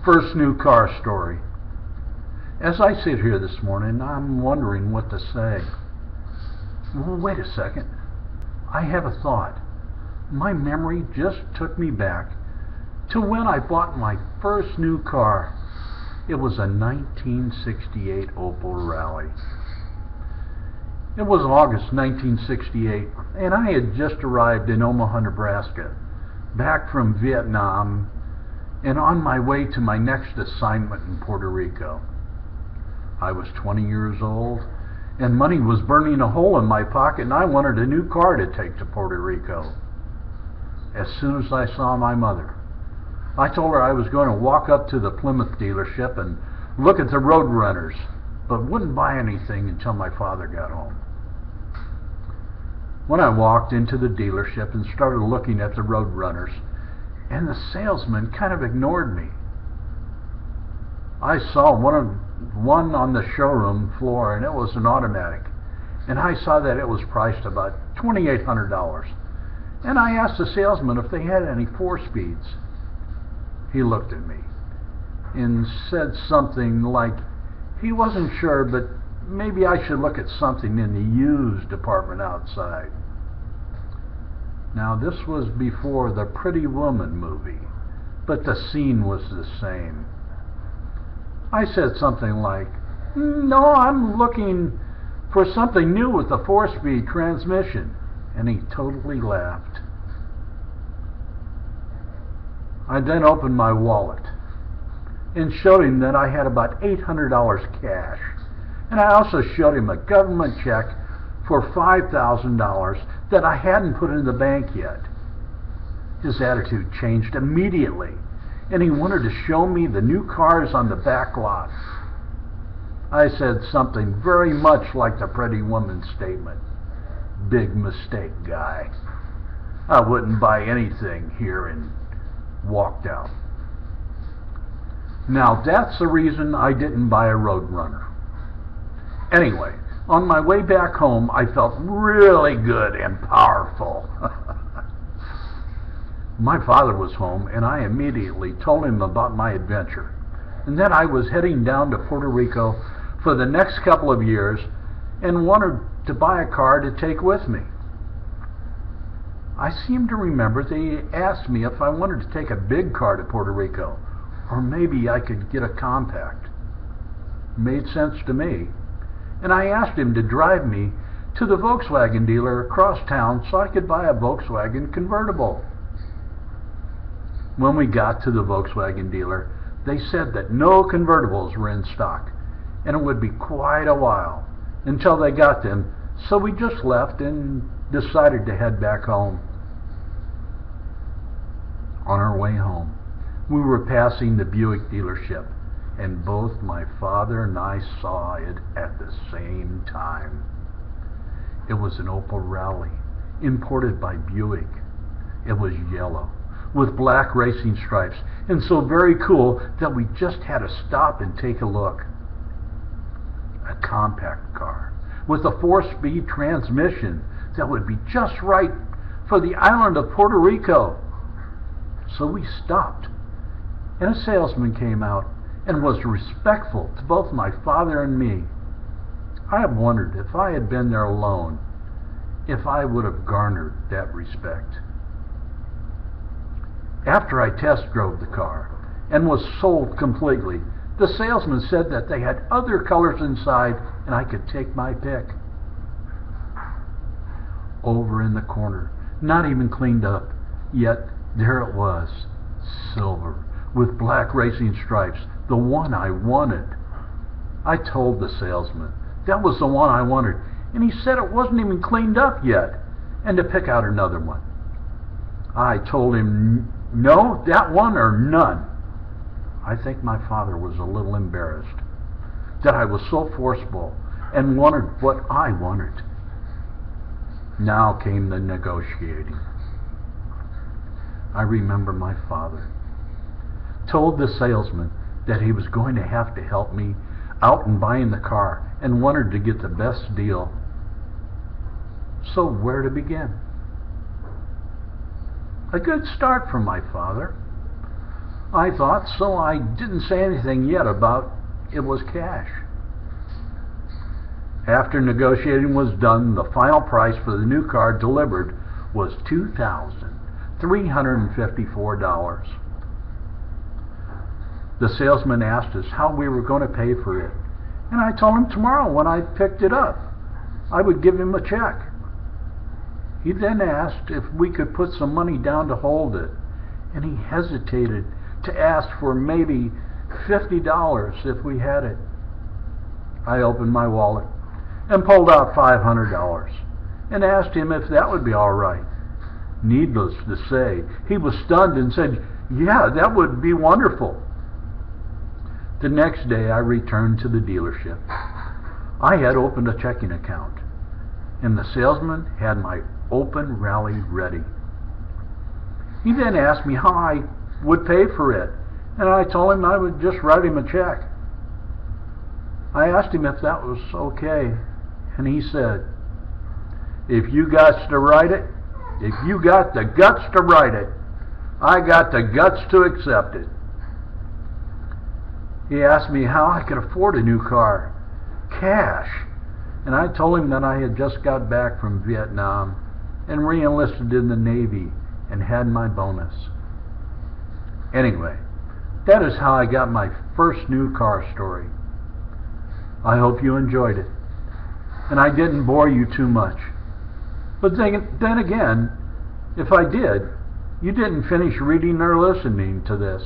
First new car story. As I sit here this morning, I'm wondering what to say. Well, wait a second. I have a thought. My memory just took me back to when I bought my first new car. It was a 1968 Opel Rally. It was August 1968, and I had just arrived in Omaha, Nebraska, back from Vietnam, and on my way to my next assignment in Puerto Rico. I was 20 years old, and money was burning a hole in my pocket, and I wanted a new car to take to Puerto Rico. As soon as I saw my mother, I told her I was going to walk up to the Plymouth dealership and look at the Roadrunners, but wouldn't buy anything until my father got home. When I walked into the dealership and started looking at the Roadrunners, and the salesman kind of ignored me. I saw one on the showroom floor, and it was an automatic, and I saw that it was priced about $2,800. And I asked the salesman if they had any 4-speeds. He looked at me and said something like he wasn't sure, but maybe I should look at something in the used department outside. Now, this was before the Pretty Woman movie, but the scene was the same. I said something like, "No, I'm looking for something new with a 4-speed transmission," and he totally laughed. I then opened my wallet and showed him that I had about $800 cash, and I also showed him a government check for $5,000 that I hadn't put in the bank yet. His attitude changed immediately, and he wanted to show me the new cars on the back lot. I said something very much like the Pretty Woman statement. "Big mistake, guy. I wouldn't buy anything here," and walked out. Now, that's the reason I didn't buy a Roadrunner. Anyway, on my way back home, I felt really good and powerful. My father was home, and I immediately told him about my adventure, and that I was heading down to Puerto Rico for the next couple of years and wanted to buy a car to take with me. I seem to remember they asked me if I wanted to take a big car to Puerto Rico, or maybe I could get a compact. Made sense to me, and I asked him to drive me to the Volkswagen dealer across town so I could buy a Volkswagen convertible. When we got to the Volkswagen dealer, they said that no convertibles were in stock, and it would be quite a while until they got them, so we just left and decided to head back home. On our way home, we were passing the Buick dealership, and both my father and I saw it at the same time. It was an Opel Rally, imported by Buick. It was yellow, with black racing stripes, and so very cool that we just had to stop and take a look. A compact car with a 4-speed transmission that would be just right for the island of Puerto Rico. So we stopped, and a salesman came out and was respectful to both my father and me. I have wondered if I had been there alone, if I would have garnered that respect. After I test drove the car and was sold completely, the salesman said that they had other colors inside and I could take my pick. Over in the corner, not even cleaned up, yet there it was, silver, with black racing stripes, the one I wanted. I told the salesman that was the one I wanted, and he said it wasn't even cleaned up yet, and to pick out another one. I told him, no, that one or none. I think my father was a little embarrassed that I was so forceful and wanted what I wanted. Now came the negotiating. I remember my father told the salesman that he was going to have to help me out in buying the car and wanted to get the best deal. So where to begin? A good start from my father. I thought, so I didn't say anything yet about it was cash. After negotiating was done, the final price for the new car delivered was $2,354. The salesman asked us how we were going to pay for it, and I told him tomorrow when I picked it up, I would give him a check. He then asked if we could put some money down to hold it, and he hesitated to ask for maybe $50 if we had it. I opened my wallet and pulled out $500 and asked him if that would be all right. Needless to say, he was stunned and said, "Yeah, that would be wonderful." The next day I returned to the dealership. I had opened a checking account, and the salesman had my open rally ready. He then asked me how I would pay for it, and I told him I would just write him a check. I asked him if that was okay, and he said, "If you got to write it, if you got the guts to write it, I got the guts to accept it." He asked me how I could afford a new car, cash, and I told him that I had just got back from Vietnam and re-enlisted in the Navy and had my bonus. Anyway, that is how I got my first new car story. I hope you enjoyed it, and I didn't bore you too much. But then again, if I did, you didn't finish reading or listening to this.